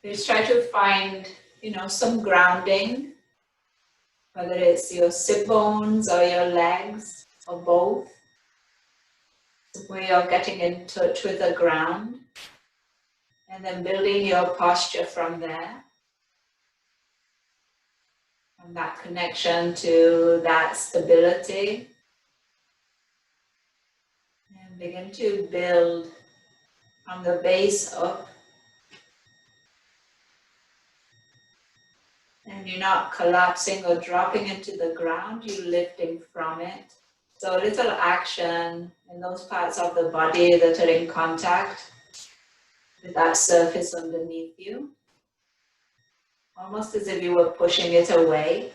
Just try to find, some grounding, whether it's your sit bones or your legs or both, where you're getting in touch with the ground, and then building your posture from there. From that connection to that stability. And begin to build from the base up. And you're not collapsing or dropping into the ground, you're lifting from it. So a little action in those parts of the body that are in contact with that surface underneath you. Almost as if you were pushing it away.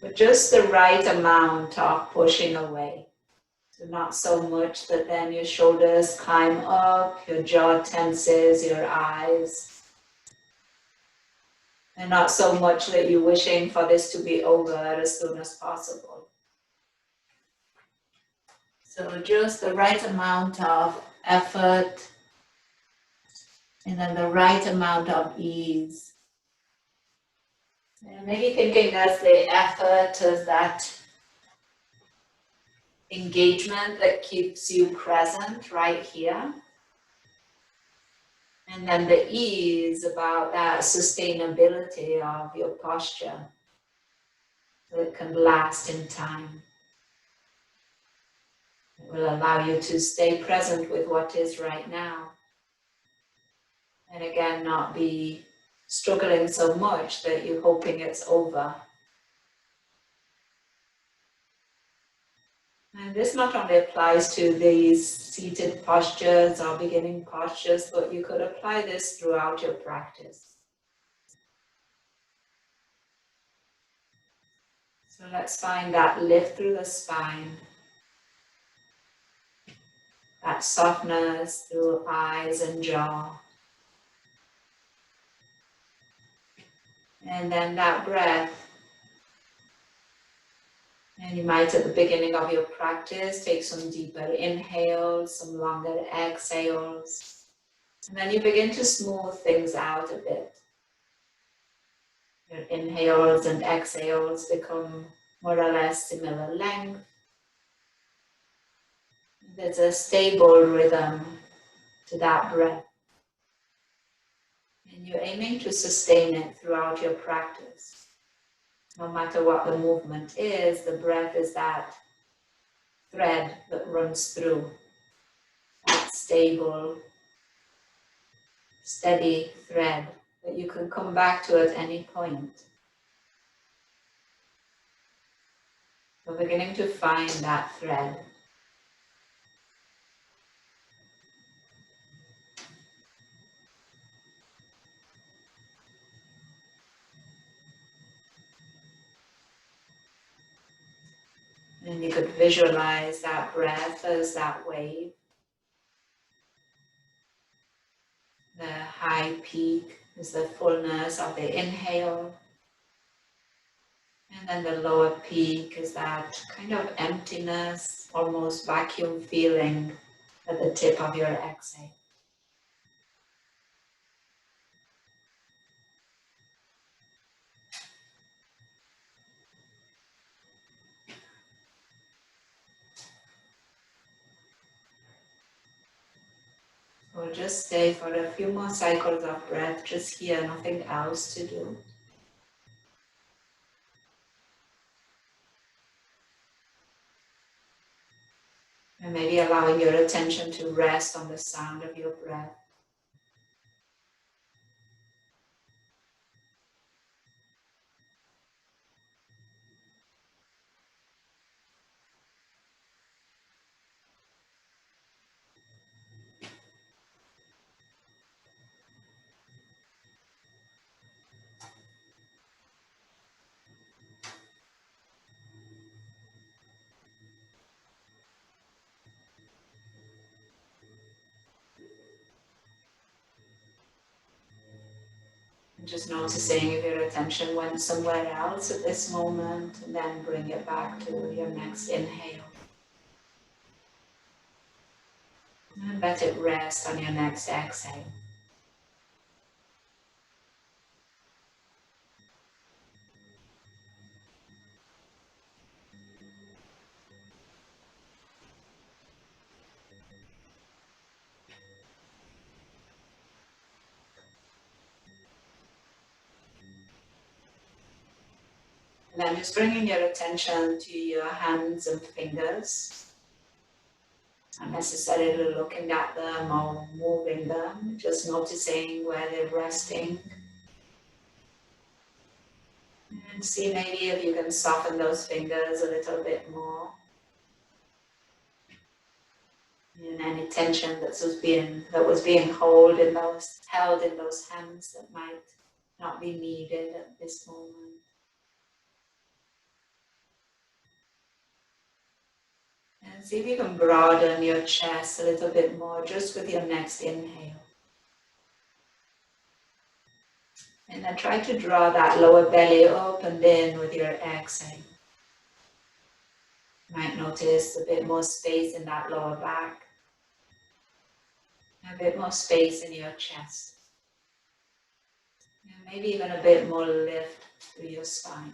But just the right amount of pushing away. So not so much that then your shoulders climb up, your jaw tenses, your eyes. And not so much that you're wishing for this to be over as soon as possible. So just the right amount of effort and then the right amount of ease. And maybe thinking as the effort as that engagement that keeps you present right here. And then the ease about that sustainability of your posture that can last in time. It will allow you to stay present with what is right now. And again, not be struggling so much that you're hoping it's over. And this not only applies to these seated postures or beginning postures, but you could apply this throughout your practice. So let's find that lift through the spine, that softness through eyes and jaw. And then that breath. And you might, at the beginning of your practice, take some deeper inhales, some longer exhales. And then you begin to smooth things out a bit. Your inhales and exhales become more or less similar length. There's a stable rhythm to that breath. And you're aiming to sustain it throughout your practice. No matter what the movement is, the breath is that thread that runs through. That stable, steady thread that you can come back to at any point. We're beginning to find that thread. And you could visualize that breath as that wave. The high peak is the fullness of the inhale. And then the lower peak is that kind of emptiness, almost vacuum feeling at the tip of your exhale. We'll just stay for a few more cycles of breath, just here, nothing else to do. And maybe allowing your attention to rest on the sound of your breath. And just noticing if your attention went somewhere else at this moment, and then bring it back to your next inhale. And let it rest on your next exhale. And then just bringing your attention to your hands and fingers. Not necessarily looking at them or moving them, just noticing where they're resting. And see maybe if you can soften those fingers a little bit more. And any tension that was being held in those hands that might not be needed at this moment. And see if you can broaden your chest a little bit more just with your next inhale. And then try to draw that lower belly up and in with your exhale. You might notice a bit more space in that lower back. A bit more space in your chest. And maybe even a bit more lift through your spine.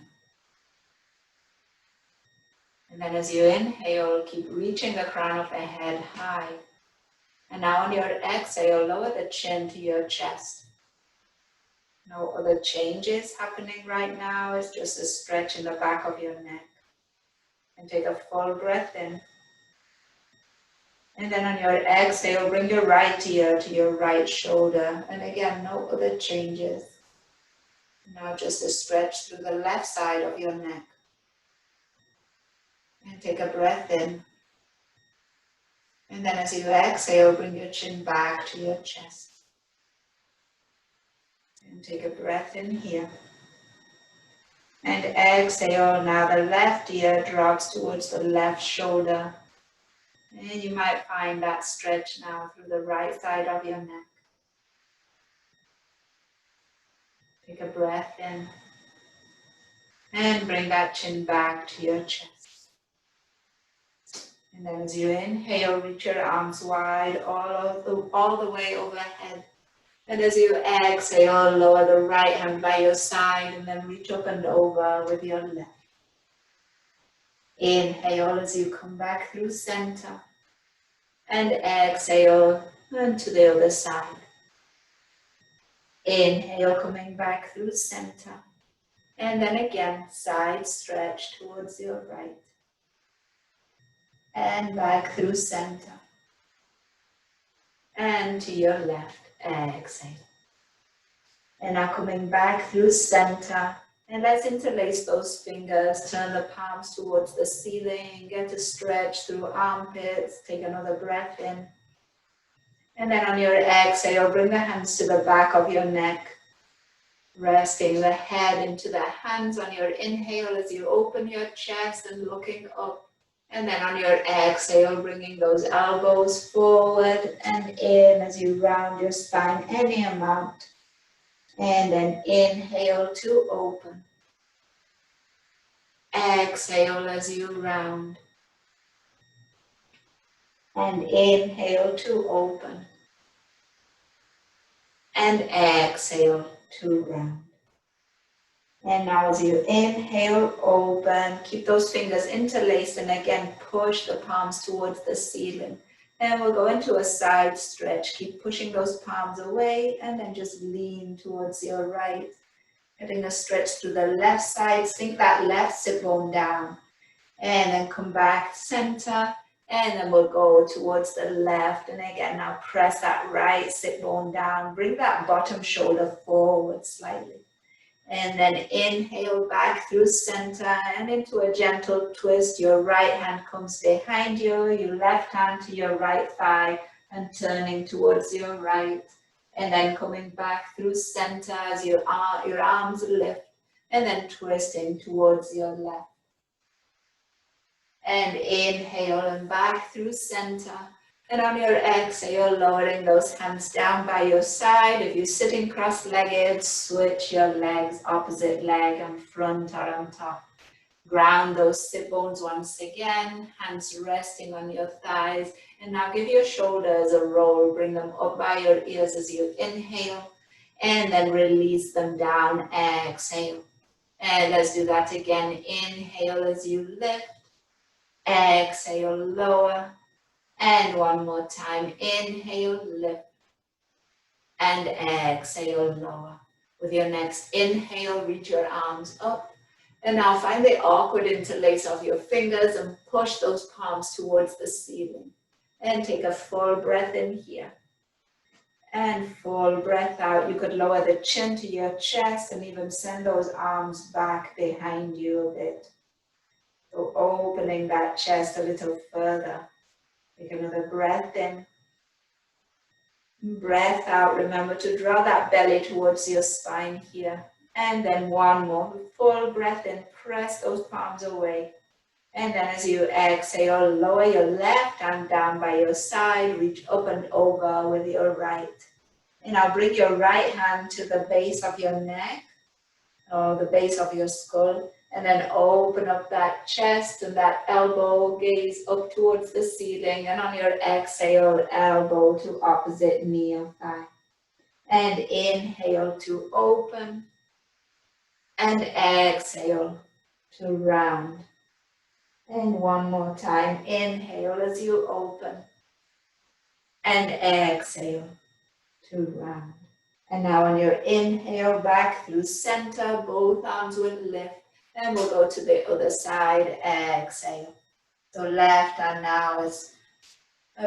And then as you inhale, keep reaching the crown of the head high. And now on your exhale, lower the chin to your chest. No other changes happening right now. It's just a stretch in the back of your neck. And take a full breath in. And then on your exhale, bring your right ear to your right shoulder. And again, no other changes. Now just a stretch through the left side of your neck. And take a breath in. And then as you exhale, bring your chin back to your chest. And take a breath in here. And exhale, now the left ear drops towards the left shoulder. And you might find that stretch now through the right side of your neck. Take a breath in. And bring that chin back to your chest. And then as you inhale, reach your arms wide all the way overhead. And as you exhale, lower the right hand by your side and then reach up and over with your left. Inhale as you come back through center. And exhale and to the other side. Inhale, coming back through center. And then again, side stretch towards your right. And back through center. And to your left, exhale. And now coming back through center. And let's interlace those fingers, turn the palms towards the ceiling, get a stretch through armpits, take another breath in. And then on your exhale, bring the hands to the back of your neck, resting the head into the hands on your inhale as you open your chest and looking up. And then on your exhale, bringing those elbows forward and in as you round your spine any amount. And then inhale to open. Exhale as you round. And inhale to open. And exhale to round. And now as you inhale, open, keep those fingers interlaced and again push the palms towards the ceiling. And we'll go into a side stretch. Keep pushing those palms away and then just lean towards your right. Getting a stretch through the left side, sink that left sit bone down. And then come back center. And then we'll go towards the left. And again, now press that right sit bone down. Bring that bottom shoulder forward slightly. And then inhale back through center and into a gentle twist. Your right hand comes behind you, your left hand to your right thigh and turning towards your right. And then coming back through center as your arms lift and then twisting towards your left. And inhale and back through center. And on your exhale, lowering those hands down by your side. If you're sitting cross-legged, switch your legs, opposite leg on front or on top. Ground those sit bones once again, hands resting on your thighs. And now give your shoulders a roll, bring them up by your ears as you inhale, and then release them down, exhale. And let's do that again. Inhale as you lift, exhale, lower. And one more time. Inhale, lift, and exhale, lower. With your next inhale, reach your arms up. And now find the awkward interlace of your fingers and push those palms towards the ceiling. And take a full breath in here. And full breath out. You could lower the chin to your chest and even send those arms back behind you a bit. So opening that chest a little further. Take another breath in. Breath out. Remember to draw that belly towards your spine here. And then one more. Full breath in. Press those palms away. And then as you exhale, lower your left hand down by your side. Reach up and over with your right. And now bring your right hand to the base of your neck, or the base of your skull, and then open up that chest and that elbow, gaze up towards the ceiling, and on your exhale, elbow to opposite knee or thigh. And inhale to open, and exhale to round. And one more time, inhale as you open, and exhale to round. And now on your inhale, back through center, both arms will lift. And we'll go to the other side, exhale. So left hand now is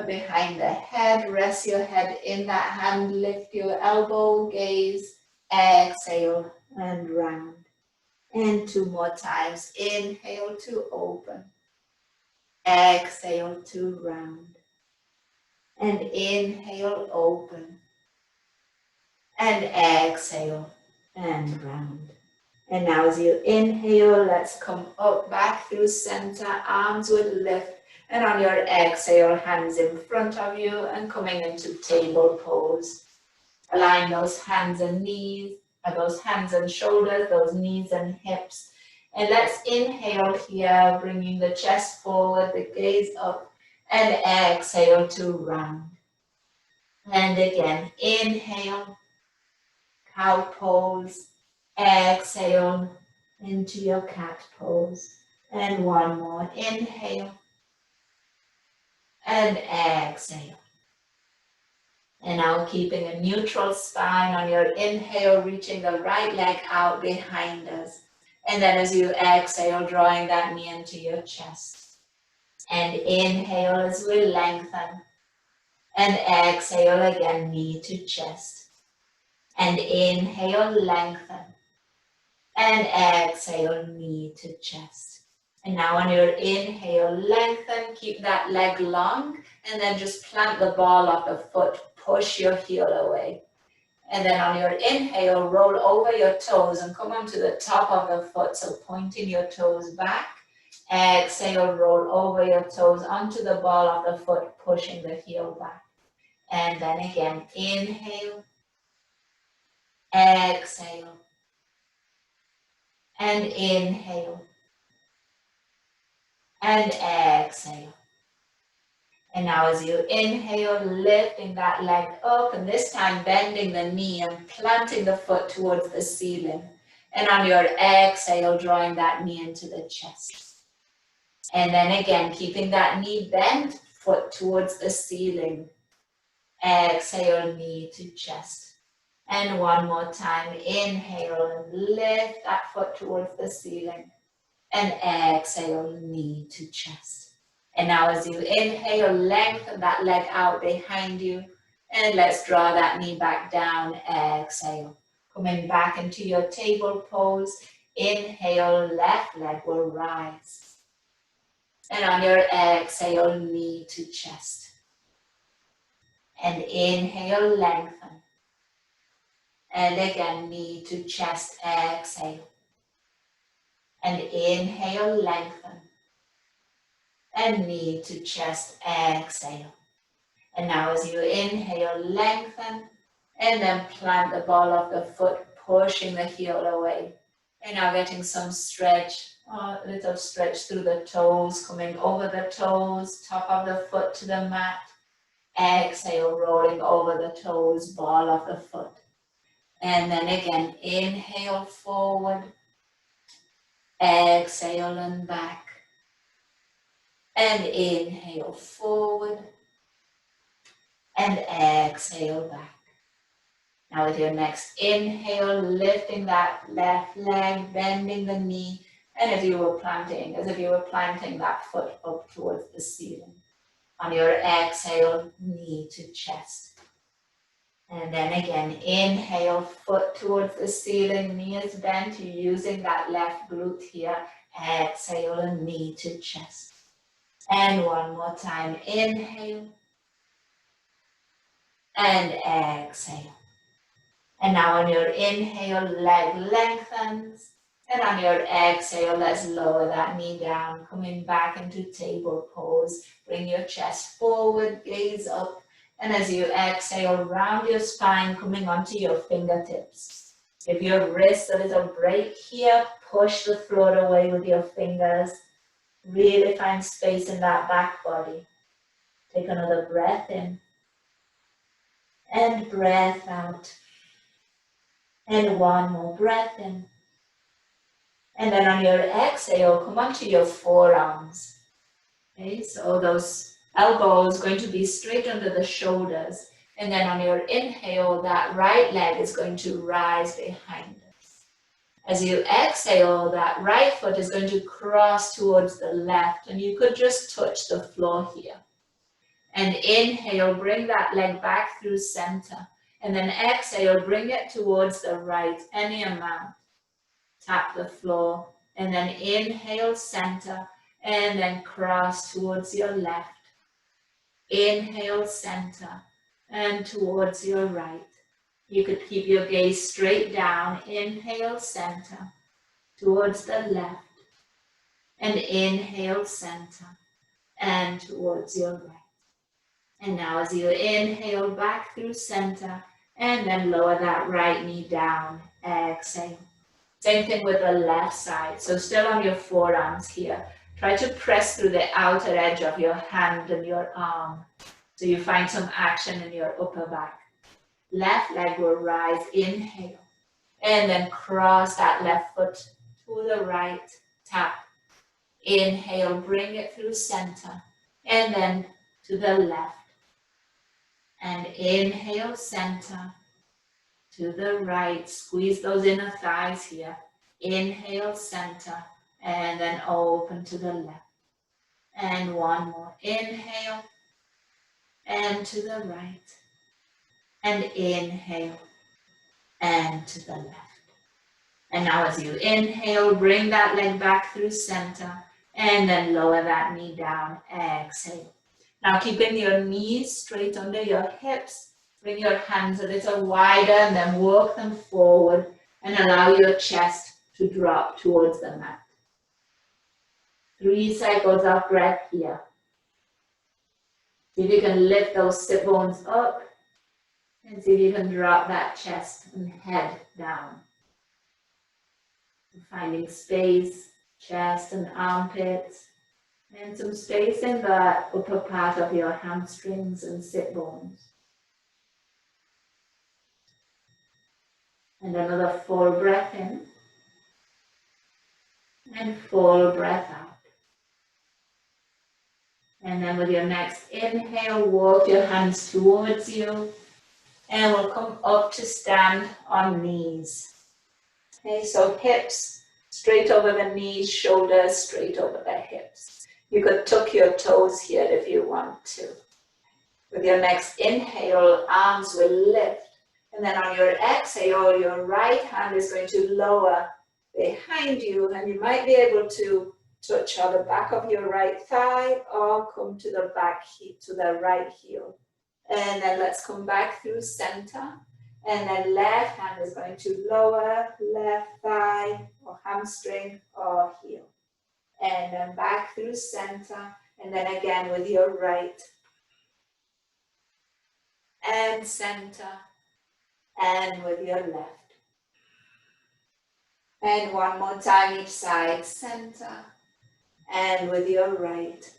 behind the head. Rest your head in that hand, lift your elbow, gaze, exhale, and round. And two more times, inhale to open, exhale to round. And inhale, open, and exhale, and round. And now as you inhale, let's come up back through center, arms would lift, and on your exhale, hands in front of you and coming into table pose. Align those hands and knees, those hands and shoulders, those knees and hips. And let's inhale here, bringing the chest forward, the gaze up, and exhale to round. And again, inhale, cow pose, exhale into your cat pose. And one more, inhale, and exhale. And now keeping a neutral spine on your inhale, reaching the right leg out behind us. And then as you exhale, drawing that knee into your chest. And inhale as we lengthen. And exhale again, knee to chest. And inhale, lengthen. And exhale, knee to chest. And now on your inhale, lengthen, keep that leg long, and then just plant the ball of the foot, push your heel away. And then on your inhale, roll over your toes and come onto the top of the foot, so pointing your toes back. Exhale, roll over your toes onto the ball of the foot, pushing the heel back. And then again, inhale, exhale, and inhale, and exhale. And now as you inhale, lifting that leg up, and this time bending the knee and planting the foot towards the ceiling. And on your exhale, drawing that knee into the chest. And then again, keeping that knee bent, foot towards the ceiling. Exhale, knee to chest. And one more time, inhale and lift that foot towards the ceiling. And exhale, knee to chest. And now as you inhale, lengthen that leg out behind you. And let's draw that knee back down, exhale. Coming back into your table pose. Inhale, left leg will rise. And on your exhale, knee to chest. And inhale, lengthen. And again, knee to chest, exhale. And inhale, lengthen. And knee to chest, exhale. And now as you inhale, lengthen, and then plant the ball of the foot, pushing the heel away. And now getting some stretch A little stretch through the toes, coming over the toes, top of the foot to the mat. Exhale, rolling over the toes, ball of the foot. And then again, inhale forward. Exhale and back. And inhale forward. And exhale back. Now with your next inhale, lifting that left leg, bending the knee, and as if you were planting that foot up towards the ceiling. On your exhale, knee to chest. And then again, inhale, foot towards the ceiling, knee is bent. You're using that left glute here. Exhale, and knee to chest. And one more time, inhale. And exhale. And now on your inhale, leg lengthens. And on your exhale, let's lower that knee down, coming back into table pose. Bring your chest forward, gaze up. And as you exhale, round your spine, coming onto your fingertips. Give your wrist a little break here. Push the floor away with your fingers. Really find space in that back body. Take another breath in. And breath out. And one more breath in. And then on your exhale, come onto your forearms. Okay, so those elbows going to be straight under the shoulders. And then on your inhale, that right leg is going to rise behind us. As you exhale, that right foot is going to cross towards the left. And you could just touch the floor here. And inhale, bring that leg back through center. And then exhale, bring it towards the right, any amount. Tap the floor. And then inhale, center. And then cross towards your left. Inhale, center. And towards your right. You could keep your gaze straight down. Inhale, center. Towards the left. And inhale, center. And towards your right. And now as you inhale back through center, and then lower that right knee down, exhale. Same thing with the left side. So still on your forearms here. Try to press through the outer edge of your hand and your arm. So you find some action in your upper back. Left leg will rise, inhale. And then cross that left foot to the right, tap. Inhale, bring it through center. And then to the left. And inhale, center, to the right. Squeeze those inner thighs here. Inhale, center, and then open to the left. And one more. Inhale, and to the right. And inhale, and to the left. And now as you inhale, bring that leg back through center, and then lower that knee down. Exhale. Now keeping your knees straight under your hips, bring your hands a little wider and then walk them forward and allow your chest to drop towards the mat. 3 cycles of breath here. See if you can lift those sit bones up and see if you can drop that chest and head down. Finding space, chest and armpits. And some space in the upper part of your hamstrings and sit bones. And another full breath in. And full breath out. And then with your next inhale, walk your hands towards you. And we'll come up to stand on knees. Okay, so hips straight over the knees, shoulders straight over the hips. You could tuck your toes here if you want to. With your next inhale, arms will lift. And then on your exhale, your right hand is going to lower behind you. And you might be able to touch on the back of your right thigh or come to the back heel, to the right heel. And then let's come back through center. And then left hand is going to lower left thigh or hamstring or heel. And then back through center, and then again with your right. And center, and with your left. And one more time each side, center. And with your right.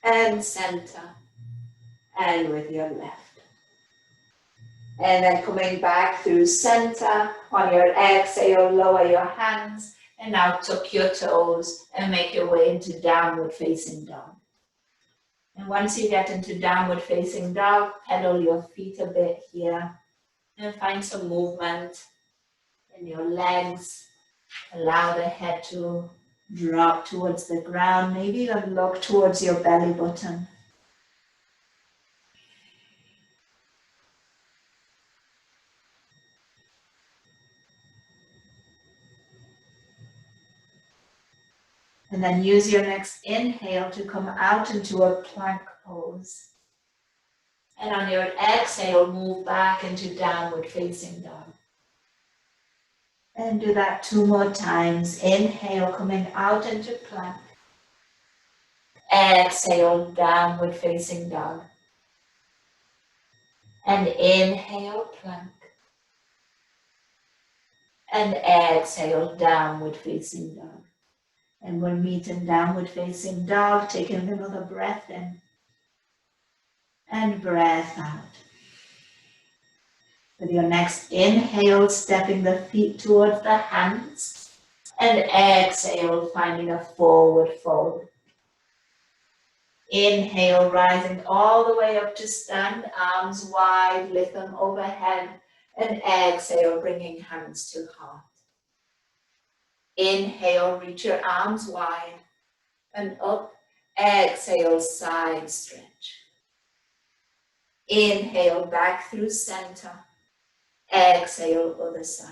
And center. And with your left. And then coming back through center. On your exhale, lower your hands. And now tuck your toes and make your way into downward facing dog. And once you get into downward facing dog, pedal your feet a bit here. And find some movement in your legs. Allow the head to drop towards the ground. Maybe even look towards your belly button. And then use your next inhale to come out into a plank pose. And on your exhale, move back into downward facing dog. And do that 2 more times. Inhale, coming out into plank. Exhale, downward facing dog. And inhale, plank. And exhale, downward facing dog. And we'll meet in downward facing dog, taking another breath in. And breath out. With your next inhale, stepping the feet towards the hands. And exhale, finding a forward fold. Inhale, rising all the way up to stand, arms wide, lift them overhead. And exhale, bringing hands to heart. Inhale, reach your arms wide and up. Exhale, side stretch. Inhale, back through center. Exhale, other side.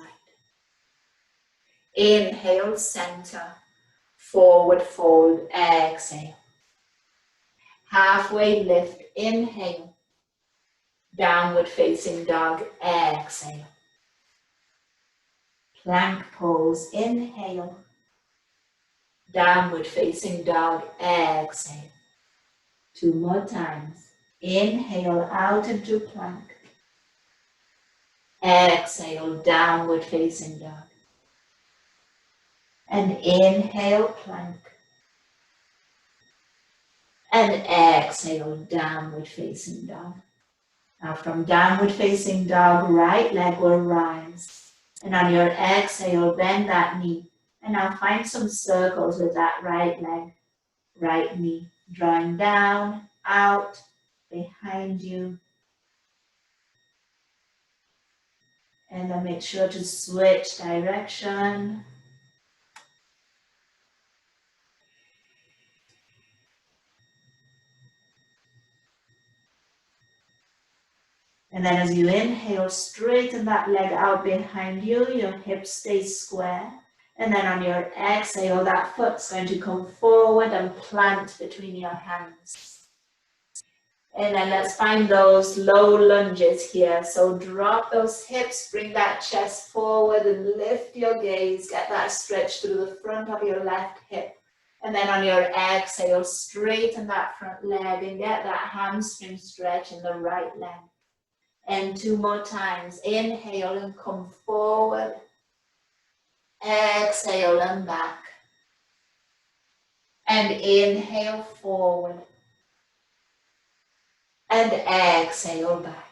Inhale, center. Forward fold, exhale. Halfway lift, inhale. Downward facing dog, exhale. Plank pose, inhale. Downward facing dog, exhale. 2 more times. Inhale out into plank. Exhale, downward facing dog. And inhale, plank. And exhale, downward facing dog. Now from downward facing dog, right leg will rise. And on your exhale, bend that knee. And now find some circles with that right leg, right knee. Drawing down, out, behind you. And then make sure to switch direction. And then as you inhale, straighten that leg out behind you. Your hips stay square. And then on your exhale, that foot's going to come forward and plant between your hands. And then let's find those low lunges here. So drop those hips, bring that chest forward and lift your gaze. Get that stretch through the front of your left hip. And then on your exhale, straighten that front leg and get that hamstring stretch in the right leg. And 2 more times. Inhale and come forward. Exhale and back. And inhale forward. And exhale back.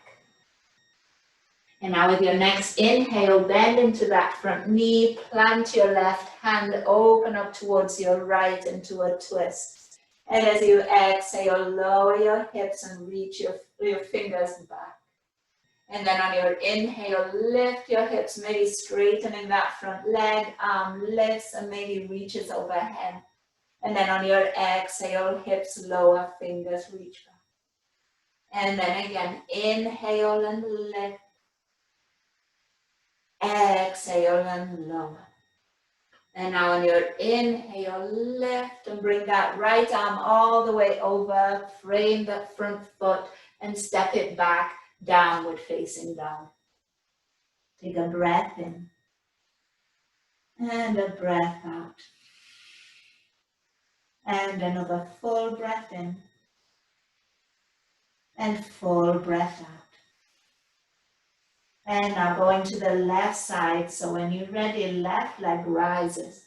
And now with your next inhale, bend into that front knee, plant your left hand, open up towards your right into a twist. And as you exhale, lower your hips and reach your fingers back. And then on your inhale, lift your hips, maybe straightening that front leg, arm lifts and maybe reaches overhead. And then on your exhale, hips lower, fingers reach back. And then again, inhale and lift. Exhale and lower. And now on your inhale, lift and bring that right arm all the way over, frame that front foot and step it back. Downward facing dog. Take a breath in and a breath out. And another full breath in and full breath out. And now going to the left side. So when you're ready, left leg rises.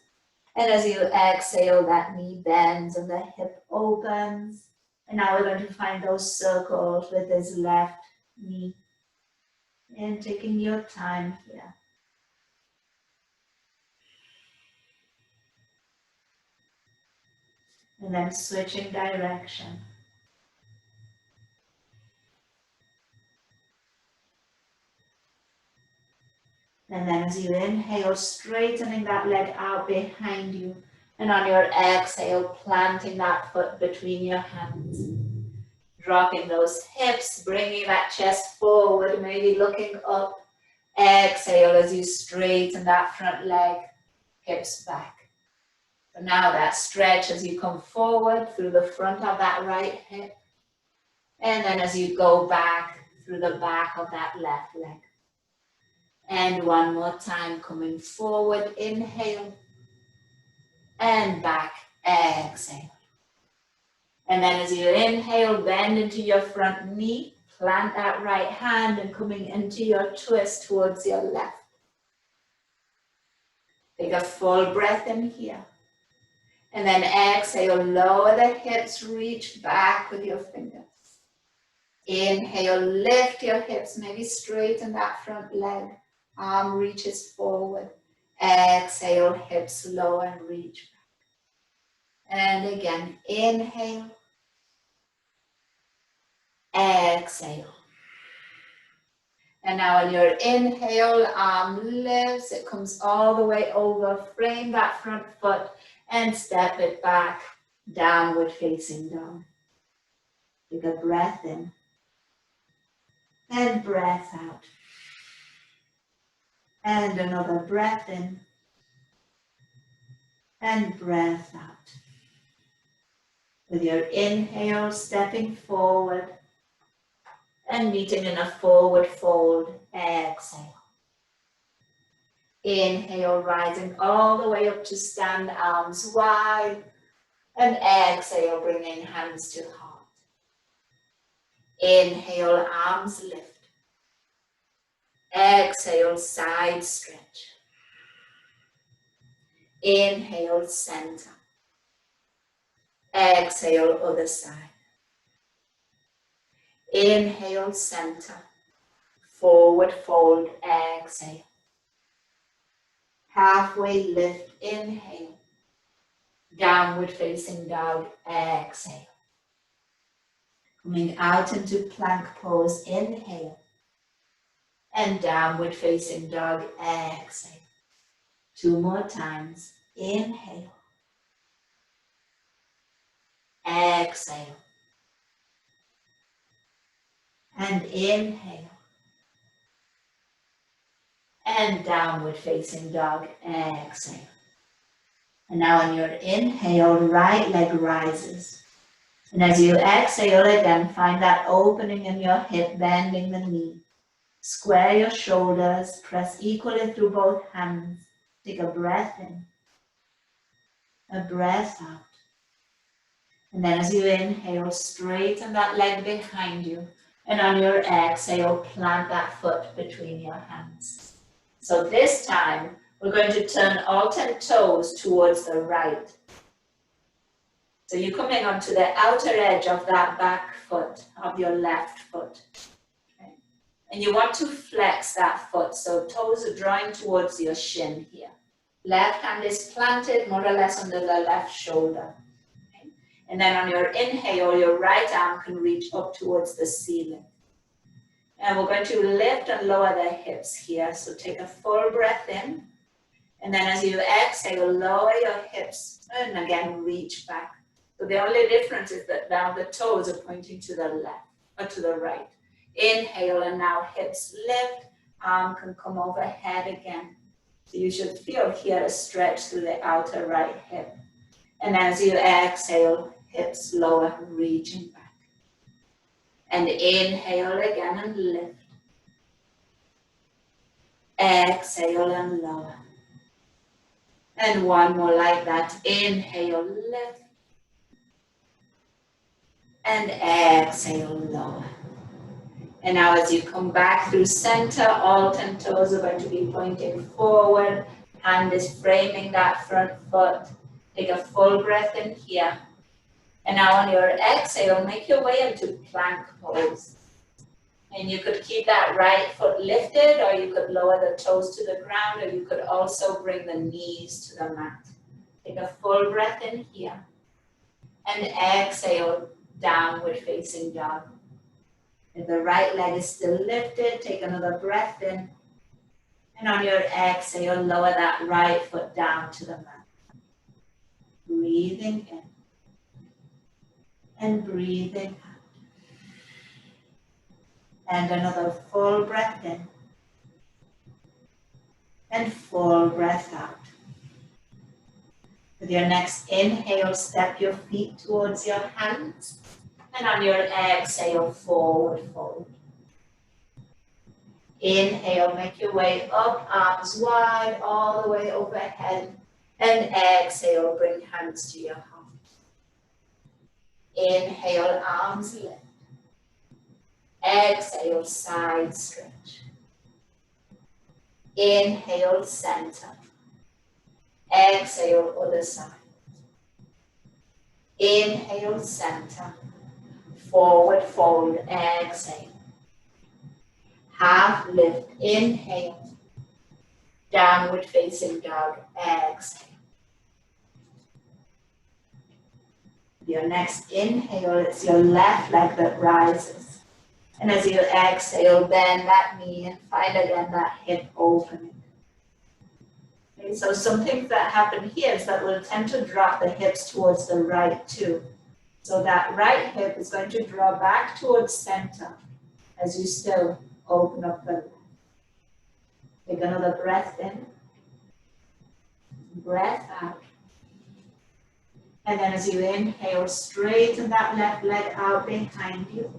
And as you exhale, that knee bends and the hip opens. And now we're going to find those circles with this left knee. And taking your time here. And then switching direction. And then as you inhale, straightening that leg out behind you. And on your exhale, planting that foot between your hands. Dropping those hips, bringing that chest forward, maybe looking up. Exhale as you straighten that front leg, hips back. So now that stretch as you come forward through the front of that right hip. And then as you go back through the back of that left leg. And one more time, coming forward, inhale. And back, exhale. And then as you inhale, bend into your front knee. Plant that right hand and coming into your twist towards your left. Take a full breath in here. And then exhale, lower the hips, reach back with your fingers. Inhale, lift your hips, maybe straighten that front leg. Arm reaches forward. Exhale, hips lower and reach back. And again, inhale. Exhale. And now on your inhale, arm lifts, it comes all the way over, frame that front foot and step it back, downward facing dog. Take a breath in and breath out. And another breath in and breath out. With your inhale, stepping forward and meeting in a forward fold, exhale. Inhale, rising all the way up to stand, arms wide. And exhale, bringing hands to heart. Inhale, arms lift. Exhale, side stretch. Inhale, center. Exhale, other side. Inhale, center. Forward fold, exhale. Halfway lift, inhale. Downward facing dog, exhale. Coming out into plank pose, inhale. And downward facing dog, exhale. 2 more times, inhale. Exhale. And inhale. And downward facing dog, exhale. And now on your inhale, right leg rises. And as you exhale again, find that opening in your hip, bending the knee. Square your shoulders, press equally through both hands. Take a breath in, a breath out. And then as you inhale, straighten that leg behind you. And on your exhale, plant that foot between your hands. So this time, we're going to turn all 10 toes towards the right. So you're coming onto the outer edge of that back foot, of your left foot. Okay. And you want to flex that foot, so toes are drawing towards your shin here. Left hand is planted more or less under the left shoulder. Okay. And then on your inhale, your right arm can reach up towards the ceiling. And we're going to lift and lower the hips here. So take a full breath in. And then as you exhale, lower your hips and again reach back. So the only difference is that now the toes are pointing to the left or to the right. Inhale and now hips lift, arm can come overhead again. So you should feel here a stretch through the outer right hip. And as you exhale, hips lower, reaching back. And inhale again and lift. Exhale and lower. And one more like that. Inhale, lift. And exhale, lower. And now as you come back through center, all 10 toes are going to be pointing forward. Hand is framing that front foot. Take a full breath in here. And now on your exhale, make your way into plank pose. And you could keep that right foot lifted, or you could lower the toes to the ground, or you could also bring the knees to the mat. Take a full breath in here. And exhale, downward facing dog. If the right leg is still lifted, take another breath in. And on your exhale, lower that right foot down to the mat. Breathing in. And breathing out. And another full breath in. And full breath out. With your next inhale, step your feet towards your hands. And on your exhale, forward fold. Inhale, make your way up, arms wide, all the way overhead. And exhale, bring hands to your heart. Inhale, arms lift. Exhale, side stretch. Inhale, center. Exhale, other side. Inhale, center. Forward fold, exhale. Half lift, inhale. Downward facing dog, exhale. Your next inhale, it's your left leg that rises. And as you exhale, bend that knee and find again that hip opening. Okay, so some things that happen here is that we'll tend to drop the hips towards the right too. So that right hip is going to draw back towards center as you still open up the left. Take another breath in. Breath out. And then as you inhale, straighten that left leg out behind you.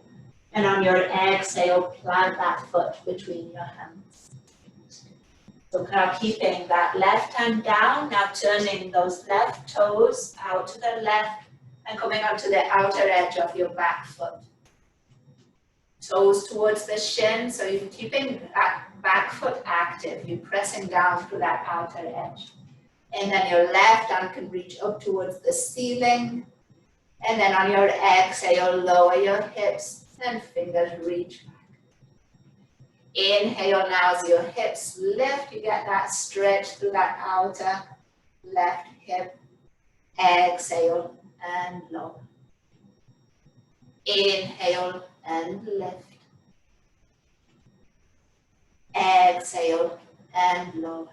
And on your exhale, plant that foot between your hands. So kind of keeping that left hand down, now turning those left toes out to the left and coming up to the outer edge of your back foot. Toes towards the shin, so you're keeping that back foot active. You're pressing down through that outer edge. And then your left arm can reach up towards the ceiling. And then on your exhale, lower your hips and fingers reach back. Inhale now as your hips lift, you get that stretch through that outer left hip. Exhale and lower. Inhale and lift. Exhale and lower.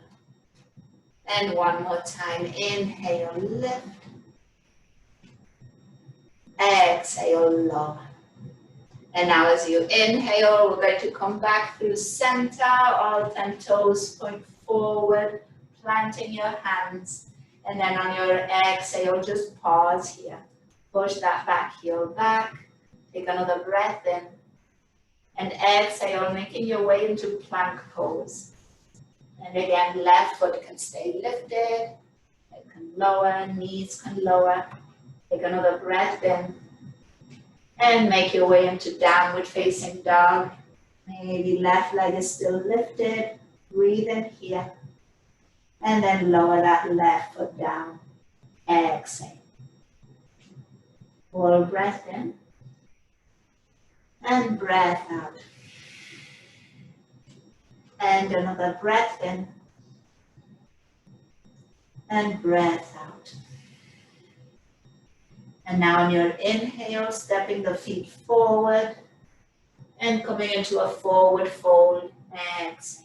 And one more time, inhale, lift. Exhale, lower. And now as you inhale, we're going to come back through center, all 10 toes point forward, planting your hands. And then on your exhale, just pause here. Push that back heel back. Take another breath in. And exhale, making your way into plank pose. And again, left foot can stay lifted. It can lower, knees can lower. Take another breath in. And make your way into downward facing dog. Maybe left leg is still lifted. Breathe in here. And then lower that left foot down. Exhale. Full breath in. And breath out. And another breath in. And breath out. And now on your inhale, stepping the feet forward and coming into a forward fold. Exhale.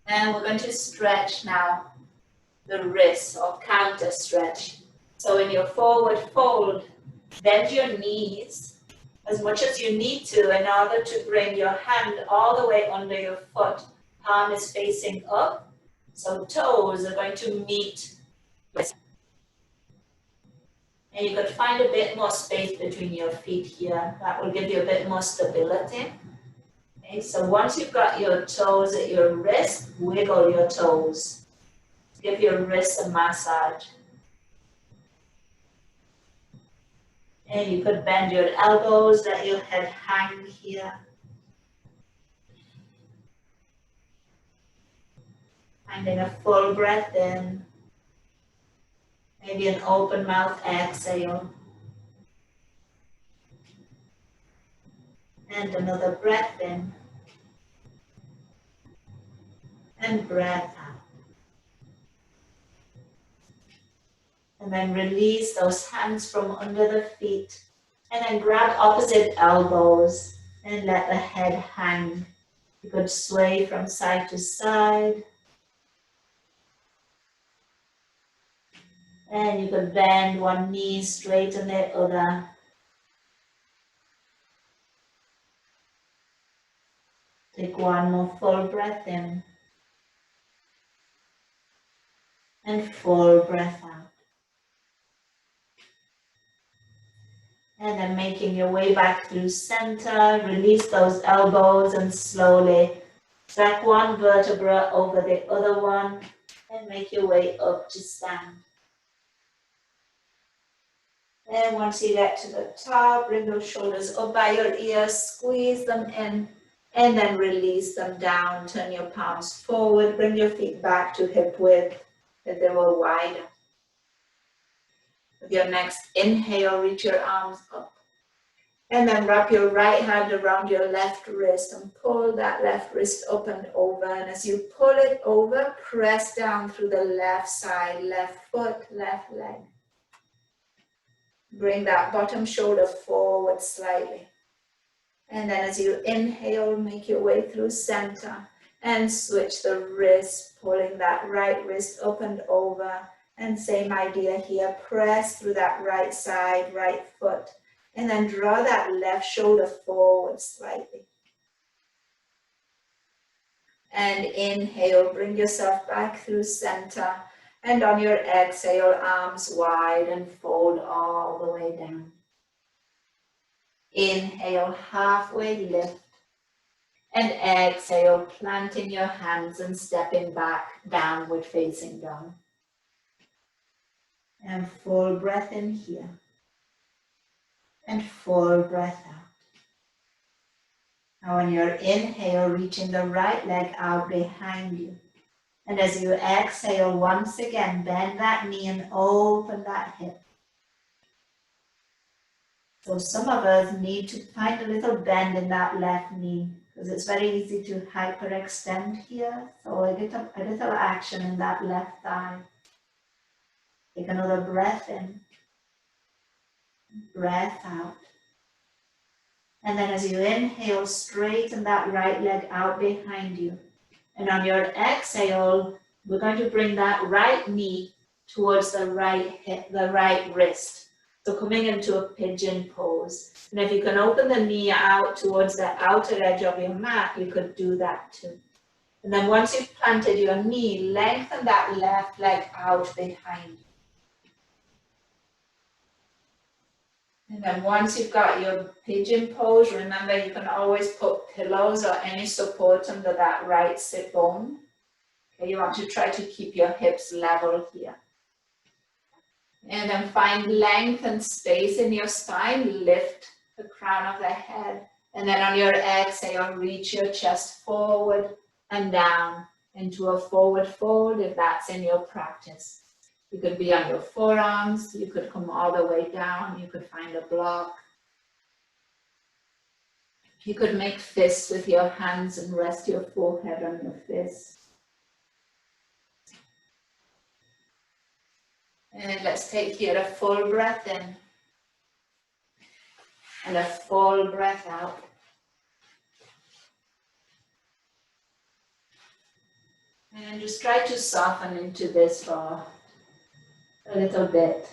And we're going to stretch now the wrists or counter stretch. So in your forward fold, bend your knees as much as you need to in order to bring your hand all the way under your foot. Palm is facing up, so toes are going to meet. And you could find a bit more space between your feet here. That will give you a bit more stability. Okay, so once you've got your toes at your wrist, wiggle your toes. Give your wrist a massage. And you could bend your elbows, let your head hang here. Finding a full breath in. Maybe an open mouth exhale. And another breath in. And breath out. And then release those hands from under the feet. And then grab opposite elbows and let the head hang. You could sway from side to side. And you could bend one knee, straighten the other. Take one more full breath in. And full breath out. And then making your way back through center, release those elbows and slowly stack one vertebra over the other one and make your way up to stand. And once you get to the top, bring those shoulders up by your ears, squeeze them in, and then release them down. Turn your palms forward, bring your feet back to hip width if they were wider. With your next inhale, reach your arms up. And then wrap your right hand around your left wrist and pull that left wrist up and over. And as you pull it over, press down through the left side, left foot, left leg. Bring that bottom shoulder forward slightly. And then as you inhale, make your way through center and switch the wrist, pulling that right wrist up and over. And same idea here, press through that right side, right foot. And then draw that left shoulder forward slightly. And inhale, bring yourself back through center. And on your exhale, arms wide and fold all the way down. Inhale, halfway lift. And exhale, planting your hands and stepping back, downward facing dog. And full breath in here. And full breath out. Now on your inhale, reaching the right leg out behind you. And as you exhale, once again, bend that knee and open that hip. So some of us need to find a little bend in that left knee because it's very easy to hyperextend here. So a little action in that left thigh. Take another breath in. Breath out. And then as you inhale, straighten that right leg out behind you. And on your exhale, we're going to bring that right knee towards the right hip, the right wrist. So coming into a pigeon pose. And if you can open the knee out towards the outer edge of your mat, you could do that too. And then once you've planted your knee, lengthen that left leg out behind you. And then once you've got your pigeon pose, remember you can always put pillows or any support under that right sit bone. Okay, you want to try to keep your hips level here. And then find length and space in your spine, lift the crown of the head. And then on your exhale, reach your chest forward and down into a forward fold if that's in your practice. You could be on your forearms, you could come all the way down, you could find a block. You could make fists with your hands and rest your forehead on your fists. And let's take here a full breath in and a full breath out. And just try to soften into this for a little bit.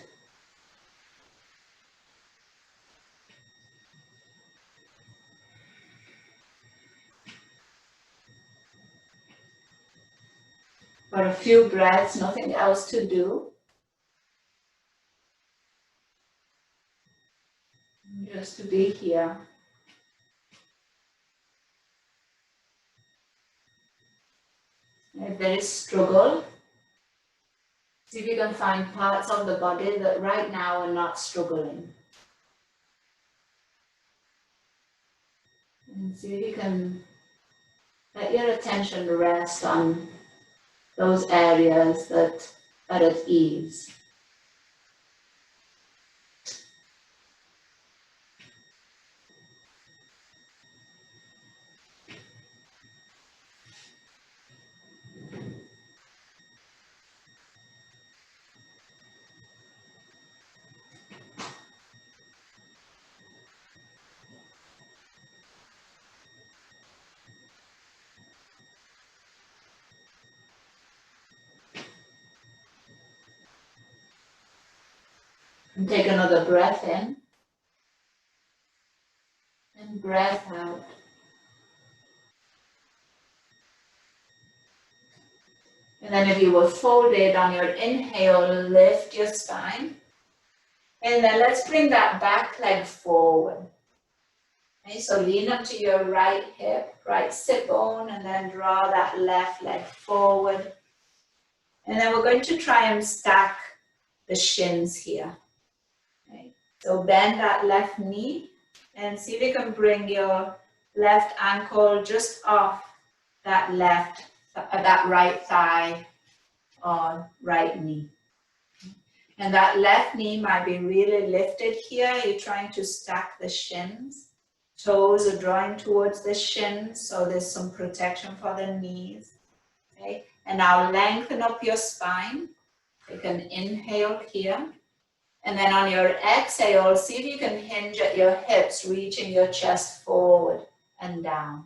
For a few breaths, nothing else to do. Just to be here. If there is struggle, see if you can find parts of the body that right now are not struggling. And see if you can let your attention rest on those areas that are at ease. And take another breath in and breath out. And then if you were folded on your inhale, lift your spine. And then let's bring that back leg forward. Okay, so lean up to your right hip, right sit bone, and then draw that left leg forward. And then we're going to try and stack the shins here. Okay, so bend that left knee and see if you can bring your left ankle just off that right thigh or right knee. And that left knee might be really lifted here. You're trying to stack the shins. Toes are drawing towards the shins, so there's some protection for the knees. Okay, and now lengthen up your spine. Take an inhale here. And then on your exhale, see if you can hinge at your hips, reaching your chest forward and down.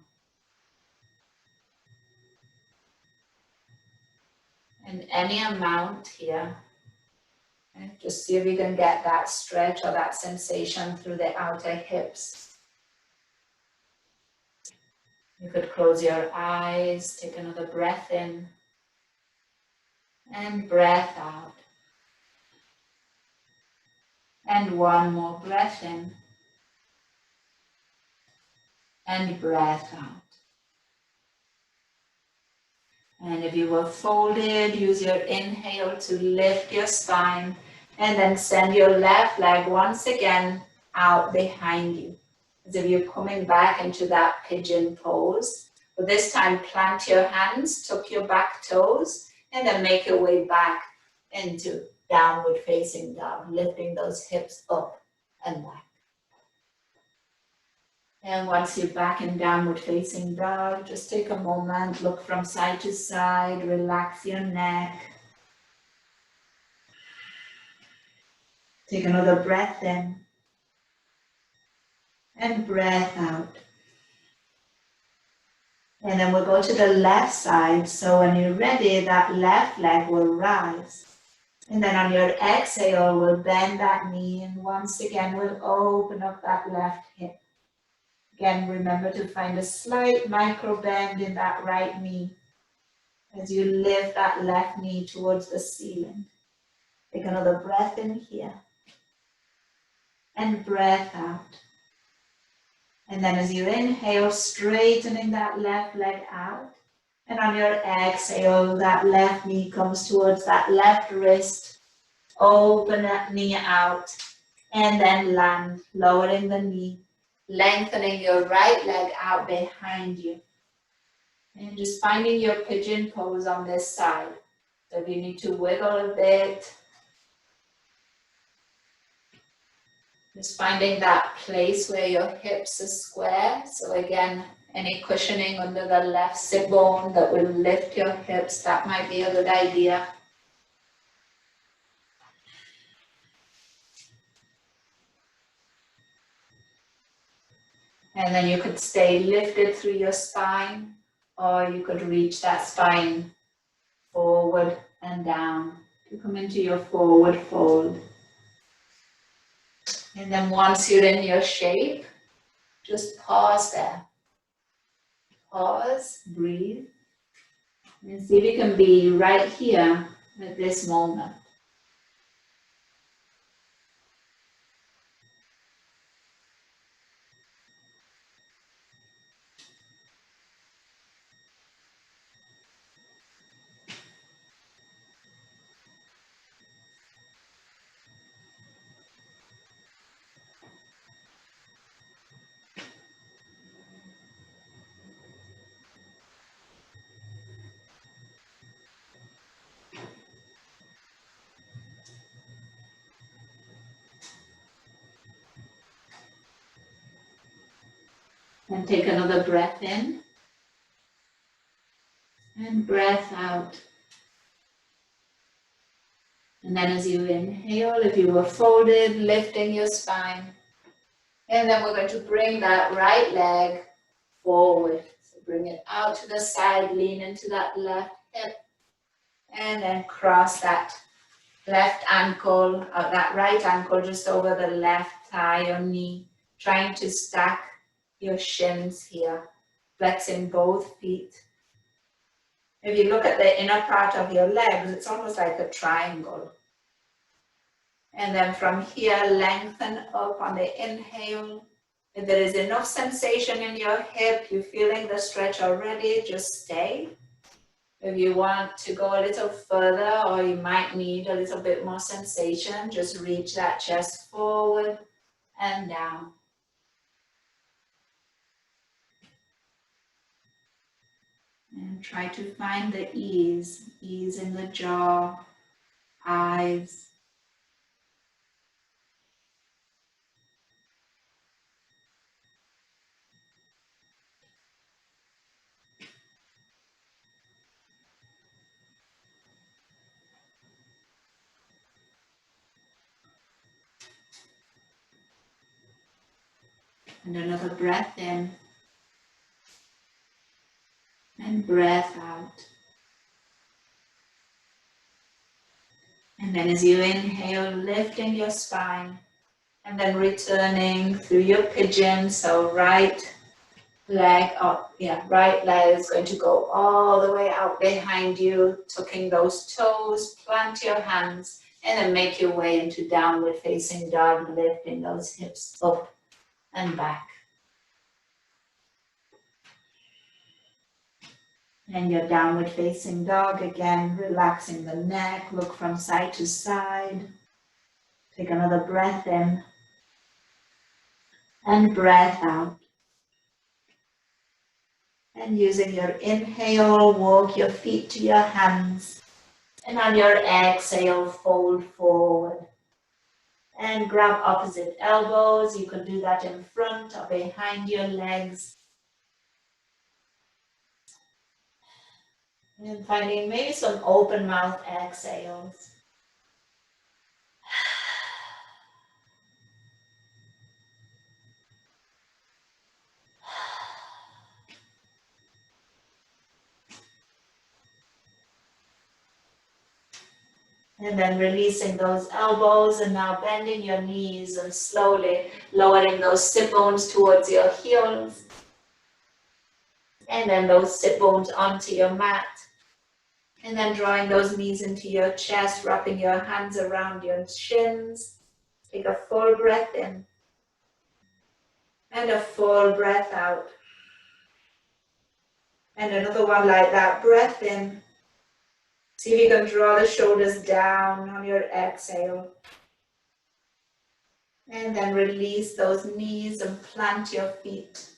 And any amount here. Okay, just see if you can get that stretch or that sensation through the outer hips. You could close your eyes, take another breath in, and breath out. And one more breath in, and breath out. And if you were folded, use your inhale to lift your spine, and then send your left leg once again out behind you, as if you're coming back into that pigeon pose. But this time, plant your hands, tuck your back toes, and then make your way back into downward facing dog, lifting those hips up and back. And once you're back in downward facing dog, just take a moment, look from side to side, relax your neck. Take another breath in and breath out. And then we'll go to the left side. So when you're ready, that left leg will rise. And then on your exhale, we'll bend that knee. And once again, we'll open up that left hip. Again, remember to find a slight micro bend in that right knee as you lift that left knee towards the ceiling. Take another breath in here and breath out. And then as you inhale, straightening that left leg out. And on your exhale, that left knee comes towards that left wrist. Open that knee out and then land, lowering the knee, lengthening your right leg out behind you. And just finding your pigeon pose on this side. So if you need to wiggle a bit, just finding that place where your hips are square. So again, any cushioning under the left sit bone that will lift your hips, that might be a good idea. And then you could stay lifted through your spine, or you could reach that spine forward and down to come into your forward fold. And then once you're in your shape, just pause there. Pause, breathe, and see if you can be right here at this moment. And take another breath in. And breath out. And then as you inhale, if you were folded, lifting your spine. And then we're going to bring that right leg forward. So bring it out to the side, lean into that left hip. And then cross that left ankle, that right ankle just over the left thigh or knee. Trying to stack your shins here. Flexing both feet. If you look at the inner part of your legs, it's almost like a triangle. And then from here, lengthen up on the inhale. If there is enough sensation in your hip, you're feeling the stretch already, just stay. If you want to go a little further or you might need a little bit more sensation, just reach that chest forward and down. And try to find the ease in the jaw, eyes. And another breath in. And breath out. And then as you inhale, lifting your spine. And then returning through your pigeon. So right leg up. Yeah, right leg is going to go all the way out behind you. Tucking those toes. Plant your hands. And then make your way into downward facing dog. Lifting those hips up and back. And your downward facing dog again, relaxing the neck, look from side to side. Take another breath in and breath out. And using your inhale, walk your feet to your hands. And on your exhale, fold forward. And grab opposite elbows. You can do that in front or behind your legs. And finding maybe some open mouth exhales. And then releasing those elbows and now bending your knees and slowly lowering those sit bones towards your heels. And then those sit bones onto your mat. And then drawing those knees into your chest, wrapping your hands around your shins. Take a full breath in. And a full breath out. And another one like that. Breath in. See if you can draw the shoulders down on your exhale. And then release those knees and plant your feet.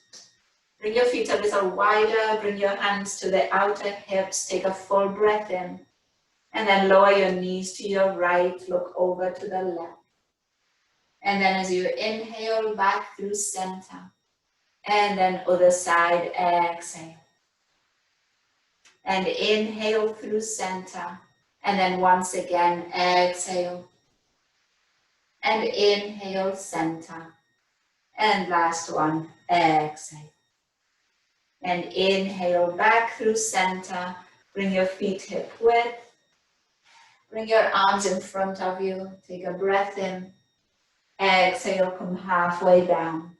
Bring your feet a little wider. Bring your hands to the outer hips. Take a full breath in. And then lower your knees to your right. Look over to the left. And then as you inhale, back through center. And then other side, exhale. And inhale through center. And then once again, exhale. And inhale, center. And last one, exhale. And inhale back through center. Bring your feet hip width. Bring your arms in front of you. Take a breath in. Exhale, come halfway down.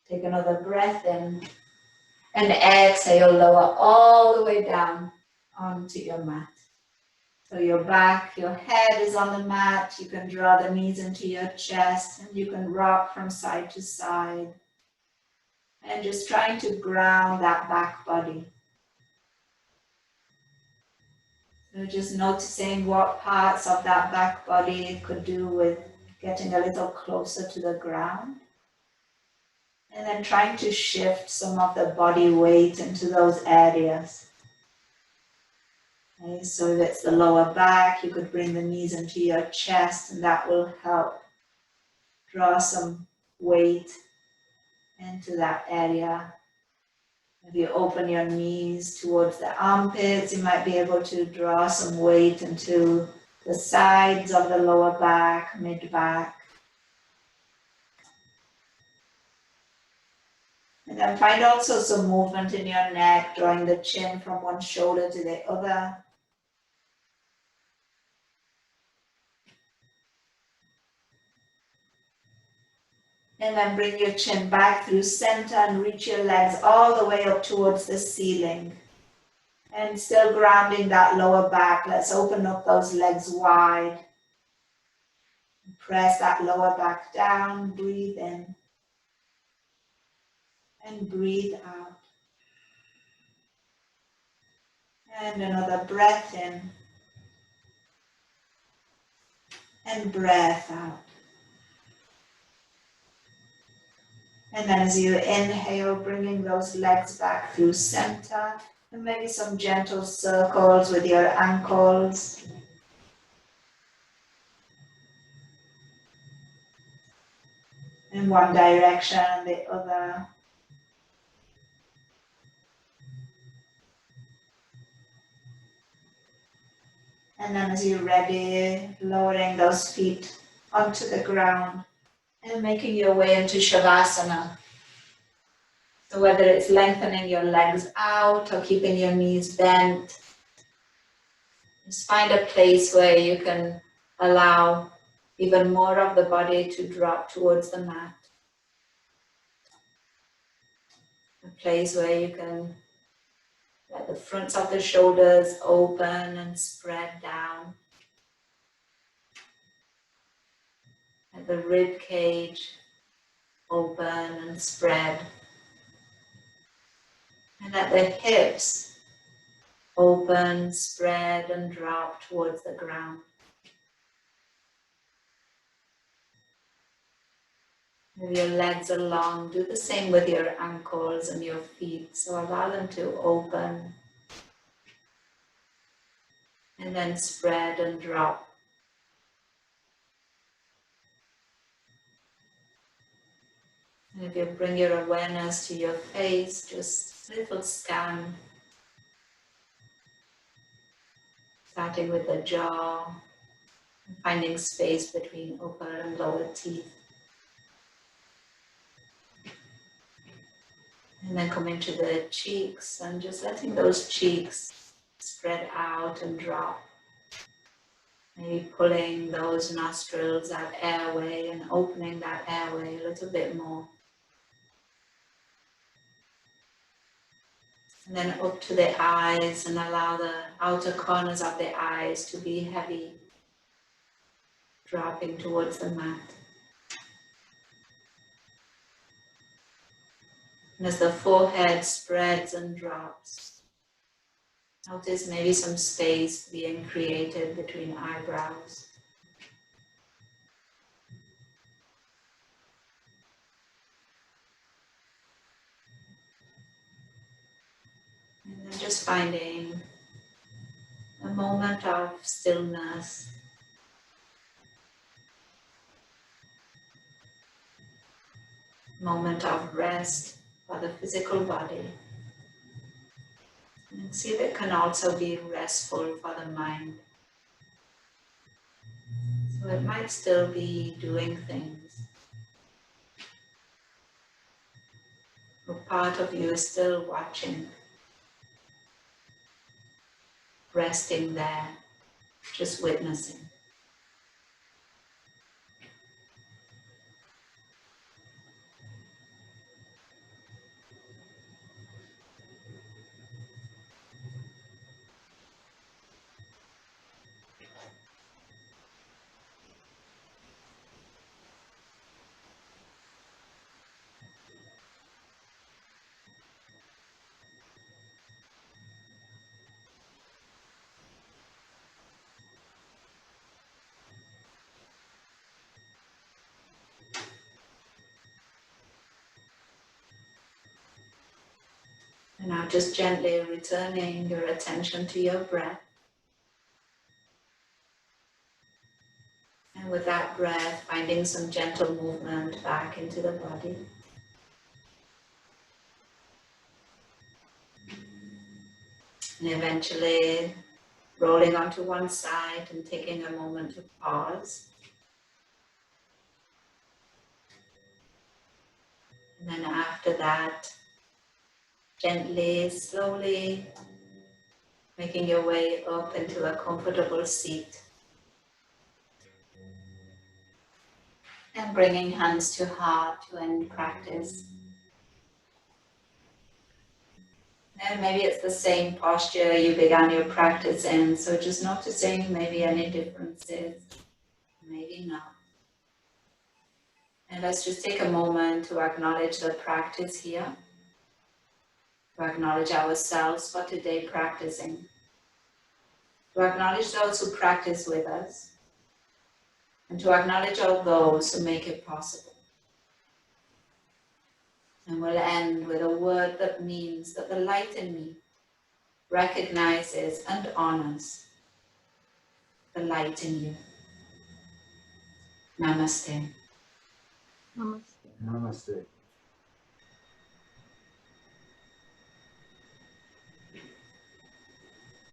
Take another breath in. And exhale, lower all the way down onto your mat. So your back, your head is on the mat. You can draw the knees into your chest and you can rock from side to side. And just trying to ground that back body. So just noticing what parts of that back body could do with getting a little closer to the ground. And then trying to shift some of the body weight into those areas. Okay, so if it's the lower back, you could bring the knees into your chest and that will help draw some weight into that area. If you open your knees towards the armpits, you might be able to draw some weight into the sides of the lower back, mid-back. And then find also some movement in your neck, drawing the chin from one shoulder to the other. And then bring your chin back through center and reach your legs all the way up towards the ceiling. And still grounding that lower back, let's open up those legs wide. Press that lower back down, breathe in. And breathe out. And another breath in. And breath out. And then as you inhale, bringing those legs back through center. And maybe some gentle circles with your ankles. In one direction and the other. And then as you're ready, lowering those feet onto the ground and making your way into Shavasana. So whether it's lengthening your legs out or keeping your knees bent, just find a place where you can allow even more of the body to drop towards the mat. A place where you can let the fronts of the shoulders open and spread down. Let the rib cage open and spread. And let the hips open, spread, and drop towards the ground. If your legs are long, do the same with your ankles and your feet. So allow them to open and then spread and drop. And if you bring your awareness to your face, just a little scan. Starting with the jaw, and finding space between upper and lower teeth. And then coming to the cheeks and just letting those cheeks spread out and drop. Maybe pulling those nostrils, that airway, and opening that airway a little bit more. And then up to the eyes and allow the outer corners of the eyes to be heavy, dropping towards the mat. And as the forehead spreads and drops, notice maybe some space being created between eyebrows. And then just finding a moment of stillness. Moment of rest for the physical body. And see if it can also be restful for the mind. So it might still be doing things. But part of you is still watching, resting there, just witnessing. And now just gently returning your attention to your breath. And with that breath, finding some gentle movement back into the body. And eventually rolling onto one side and taking a moment to pause. And then after that, gently, slowly making your way up into a comfortable seat. And bringing hands to heart to end practice. And maybe it's the same posture you began your practice in, so just noticing maybe any differences, maybe not. And let's just take a moment to acknowledge the practice here, to acknowledge ourselves for today practicing, to acknowledge those who practice with us, and to acknowledge all those who make it possible. And we'll end with a word that means that the light in me recognizes and honors the light in you. Namaste. Namaste. Namaste.